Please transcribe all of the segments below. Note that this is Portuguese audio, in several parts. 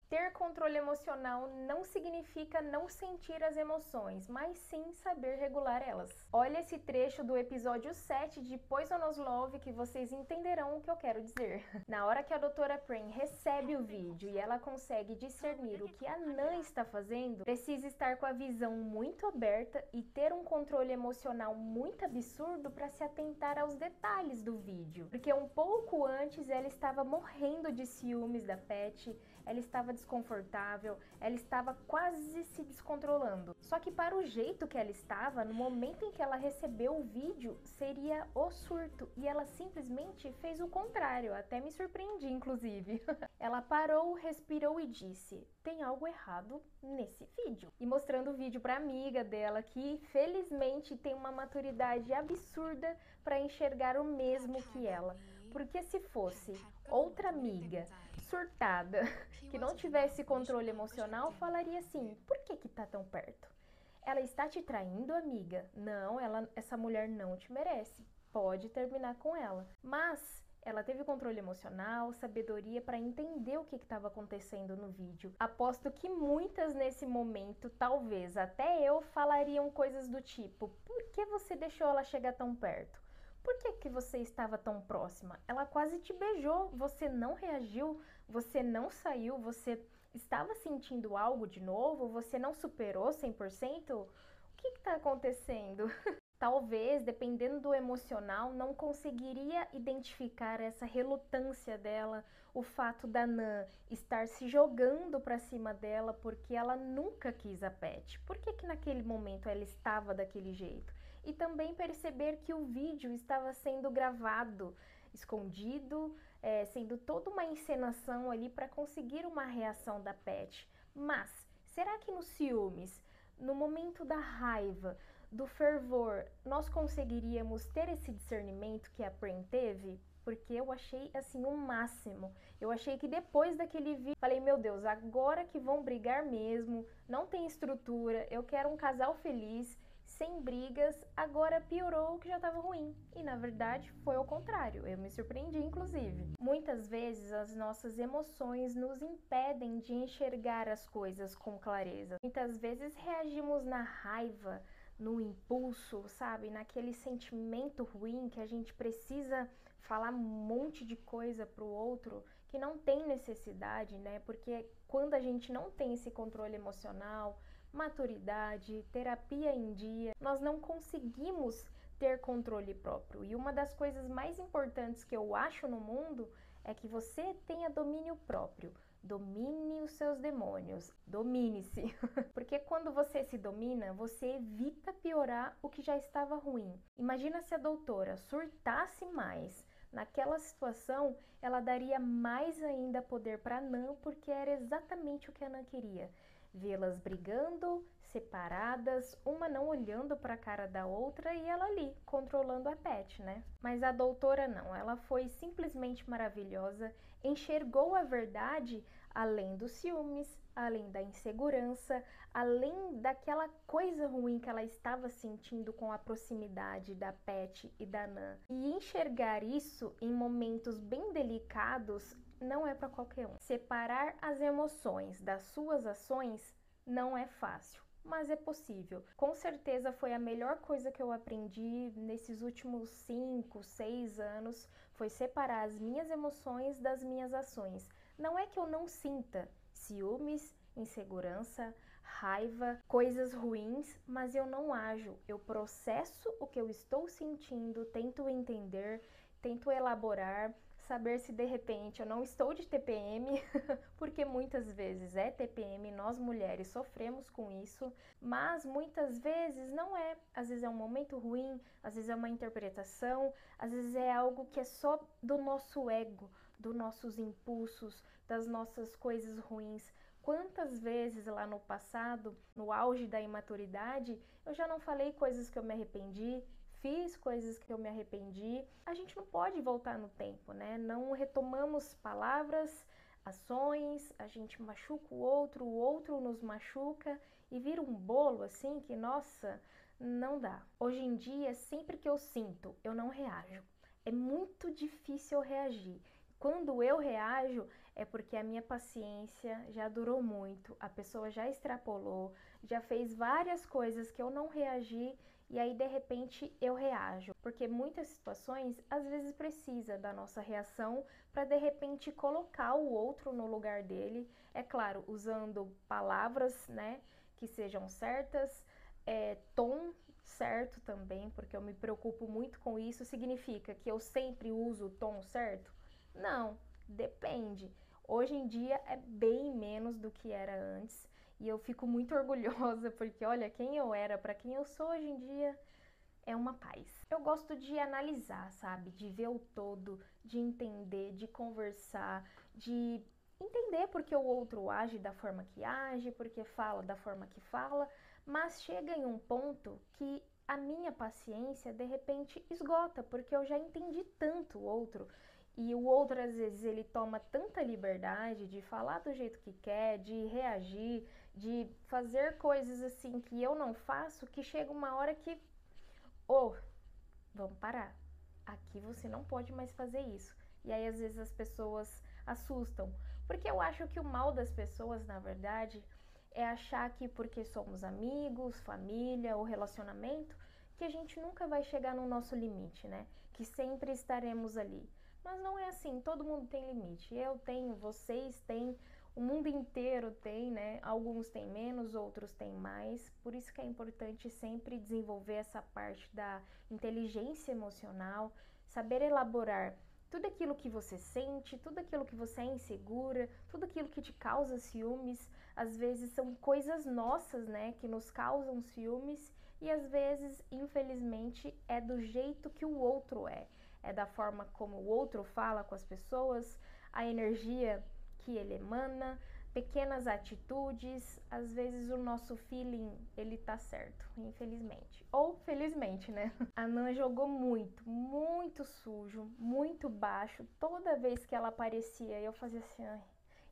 Ter controle emocional não significa não sentir as emoções, mas sim saber regular elas. Olha esse trecho do episódio 7 de Poisonous Love que vocês entenderão o que eu quero dizer. Na hora que a doutora Prim recebe o vídeo e ela consegue discernir o que a Nan está fazendo, precisa estar com a visão muito aberta e ter um controle emocional muito absurdo para se atentar aos detalhes do vídeo. Porque um pouco antes ela estava morrendo de ciúmes da Pat, ela estava desconfortável, ela estava quase se descontrolando. Só que para o jeito que ela estava, no momento em que ela recebeu o vídeo, seria o surto. E ela simplesmente fez o contrário, até me surpreendi, inclusive. Ela parou, respirou e disse: tem algo errado nesse vídeo. E mostrando o vídeo para amiga dela, que felizmente tem uma maturidade absurda para enxergar o mesmo que ela. Porque se fosse outra amiga surtada, que não tivesse controle emocional, falaria assim: por que tá tão perto? Ela está te traindo, amiga? Não, essa mulher não te merece. Pode terminar com ela. Mas ela teve controle emocional, sabedoria para entender o que estava acontecendo no vídeo. Aposto que muitas nesse momento, talvez até eu, falariam coisas do tipo: por que você deixou ela chegar tão perto? Por que você estava tão próxima? Ela quase te beijou, você não reagiu, você não saiu, você estava sentindo algo de novo, você não superou 100%? O que está acontecendo? Talvez, dependendo do emocional, não conseguiria identificar essa relutância dela, o fato da Nan estar se jogando para cima dela porque ela nunca quis a Pat. Por que naquele momento ela estava daquele jeito? E também perceber que o vídeo estava sendo gravado, escondido, sendo toda uma encenação ali para conseguir uma reação da Pat. Mas, será que nos ciúmes, no momento da raiva, do fervor, nós conseguiríamos ter esse discernimento que a Prim teve? Porque eu achei assim o máximo. Eu achei que depois daquele vídeo, falei: meu Deus, agora que vão brigar mesmo, não tem estrutura, eu quero um casal feliz, sem brigas. Agora piorou o que já estava ruim. E na verdade foi ao contrário, eu me surpreendi inclusive. Muitas vezes as nossas emoções nos impedem de enxergar as coisas com clareza. Muitas vezes reagimos na raiva, no impulso, sabe? Naquele sentimento ruim que a gente precisa falar um monte de coisa pro outro que não tem necessidade, né? Porque quando a gente não tem esse controle emocional, maturidade, terapia em dia, nós não conseguimos ter controle próprio. E uma das coisas mais importantes que eu acho no mundo é que você tenha domínio próprio. Domine os seus demônios, domine-se. Porque quando você se domina, você evita piorar o que já estava ruim. Imagina se a doutora surtasse mais. Naquela situação, ela daria mais ainda poder para Nan, porque era exatamente o que a Nan queria. Vê-las brigando, separadas, uma não olhando para a cara da outra e ela ali, controlando a Pat, né? Mas a doutora não, ela foi simplesmente maravilhosa, enxergou a verdade além dos ciúmes, além da insegurança, além daquela coisa ruim que ela estava sentindo com a proximidade da Pat e da Nan. E enxergar isso em momentos bem delicados não é para qualquer um. Separar as emoções das suas ações não é fácil, mas é possível. Com certeza foi a melhor coisa que eu aprendi nesses últimos 5, 6 anos, foi separar as minhas emoções das minhas ações. Não é que eu não sinta ciúmes, insegurança, raiva, coisas ruins, mas eu não ajo. Eu processo o que eu estou sentindo, tento entender, tento elaborar, saber se de repente eu não estou de TPM, porque muitas vezes é TPM, nós mulheres sofremos com isso, mas muitas vezes não é. Às vezes é um momento ruim, às vezes é uma interpretação, às vezes é algo que é só do nosso ego, dos nossos impulsos, das nossas coisas ruins. Quantas vezes lá no passado, no auge da imaturidade, eu já não falei coisas que eu me arrependi, fiz coisas que eu me arrependi. A gente não pode voltar no tempo, né? Não retomamos palavras, ações, a gente machuca o outro nos machuca e vira um bolo assim que, nossa, não dá. Hoje em dia, sempre que eu sinto, eu não reajo. É muito difícil eu reagir. Quando eu reajo, é porque a minha paciência já durou muito, a pessoa já extrapolou, já fez várias coisas que eu não reagi e aí de repente eu reajo. Porque muitas situações às vezes precisa da nossa reação para de repente colocar o outro no lugar dele. É claro, usando palavras, né, que sejam certas, tom certo também, porque eu me preocupo muito com isso. Significa que eu sempre uso o tom certo? Não, depende. Hoje em dia é bem menos do que era antes e eu fico muito orgulhosa porque olha quem eu era para quem eu sou hoje em dia é uma paz. Eu gosto de analisar, sabe? De ver o todo, de entender, de conversar, de entender porque o outro age da forma que age, porque fala da forma que fala, mas chega em um ponto que a minha paciência de repente esgota, porque eu já entendi tanto o outro. E o outro, às vezes, ele toma tanta liberdade de falar do jeito que quer, de reagir, de fazer coisas assim que eu não faço, que chega uma hora que, ô, vamos parar. Aqui você não pode mais fazer isso. E aí, às vezes, as pessoas assustam. Porque eu acho que o mal das pessoas, na verdade, é achar que porque somos amigos, família ou relacionamento, que a gente nunca vai chegar no nosso limite, né? Que sempre estaremos ali. Mas não é assim, todo mundo tem limite. Eu tenho, vocês têm, o mundo inteiro tem, né? Alguns têm menos, outros têm mais. Por isso que é importante sempre desenvolver essa parte da inteligência emocional, saber elaborar tudo aquilo que você sente, tudo aquilo que você é insegura, tudo aquilo que te causa ciúmes. Às vezes são coisas nossas, né, que nos causam ciúmes e às vezes, infelizmente, é do jeito que o outro é. É da forma como o outro fala com as pessoas, a energia que ele emana, pequenas atitudes, às vezes o nosso feeling, ele tá certo, infelizmente. Ou felizmente, né? A Nan jogou muito sujo, muito baixo. Toda vez que ela aparecia, eu fazia assim, ai.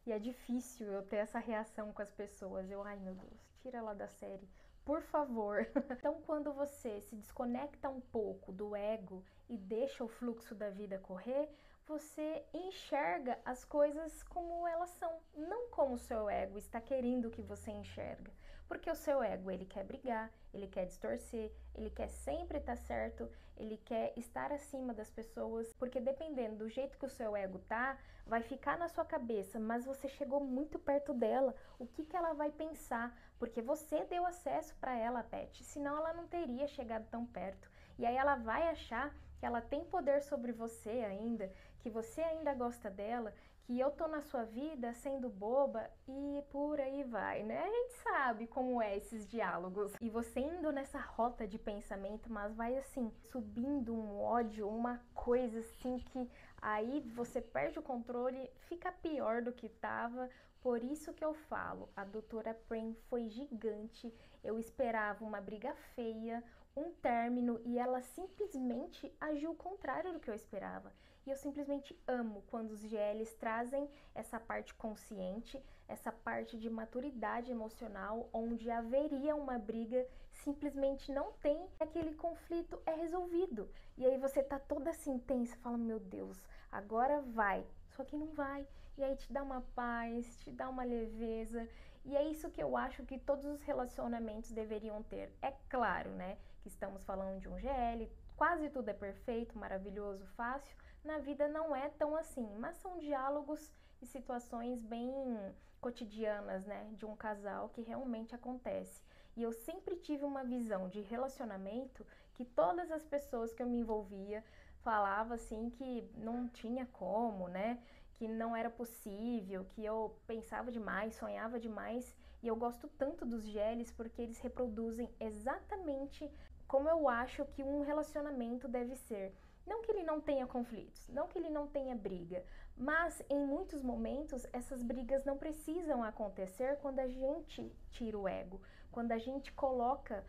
E é difícil eu ter essa reação com as pessoas. Eu, ai meu Deus, tira ela da série, por favor. Então, quando você se desconecta um pouco do ego e deixa o fluxo da vida correr, você enxerga as coisas como elas são, não como o seu ego está querendo que você enxerga. Porque o seu ego, ele quer brigar, ele quer distorcer, ele quer sempre estar certo, ele quer estar acima das pessoas, porque dependendo do jeito que o seu ego tá, vai ficar na sua cabeça, mas você chegou muito perto dela, o que que ela vai pensar? Porque você deu acesso para ela, Pet, senão ela não teria chegado tão perto. E aí ela vai achar que ela tem poder sobre você ainda, que você ainda gosta dela, que eu tô na sua vida sendo boba e por aí vai, né? A gente sabe como é esses diálogos. E você indo nessa rota de pensamento, mas vai assim, subindo um ódio, uma coisa assim que aí você perde o controle, fica pior do que tava. Por isso que eu falo, a doutora Prim foi gigante, eu esperava uma briga feia, um término e ela simplesmente agiu o contrário do que eu esperava. E eu simplesmente amo quando os GLs trazem essa parte consciente, essa parte de maturidade emocional, onde haveria uma briga, simplesmente não tem, aquele conflito é resolvido. E aí você tá toda assim tensa, fala, meu Deus, agora vai. Só que não vai. E aí te dá uma paz, te dá uma leveza. E é isso que eu acho que todos os relacionamentos deveriam ter. É claro, né, que estamos falando de um GL, quase tudo é perfeito, maravilhoso, fácil. Na vida não é tão assim, mas são diálogos e situações bem cotidianas, né, de um casal que realmente acontece. E eu sempre tive uma visão de relacionamento que todas as pessoas que eu me envolvia falava assim que não tinha como, né, que não era possível, que eu pensava demais, sonhava demais. E eu gosto tanto dos GLs porque eles reproduzem exatamente como eu acho que um relacionamento deve ser. Não que ele não tenha conflitos, não que ele não tenha briga, mas em muitos momentos essas brigas não precisam acontecer quando a gente tira o ego, quando a gente coloca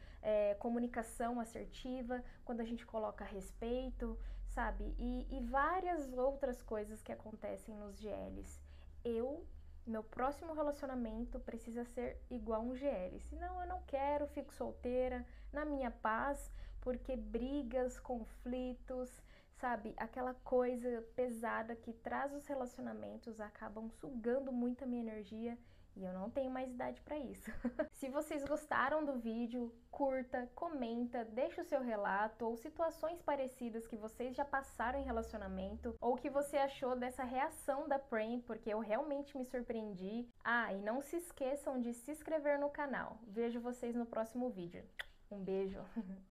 comunicação assertiva, quando a gente coloca respeito, sabe? E várias outras coisas que acontecem nos GLs. Meu próximo relacionamento precisa ser igual um GL, senão eu não quero, fico solteira, na minha paz, porque brigas, conflitos, Sabe, aquela coisa pesada que traz os relacionamentos acabam sugando muito a minha energia e eu não tenho mais idade para isso. Se vocês gostaram do vídeo, curta, comenta, deixa o seu relato ou situações parecidas que vocês já passaram em relacionamento ou que você achou dessa reação da Prem, porque eu realmente me surpreendi. Ah, e não se esqueçam de se inscrever no canal. Vejo vocês no próximo vídeo. Um beijo!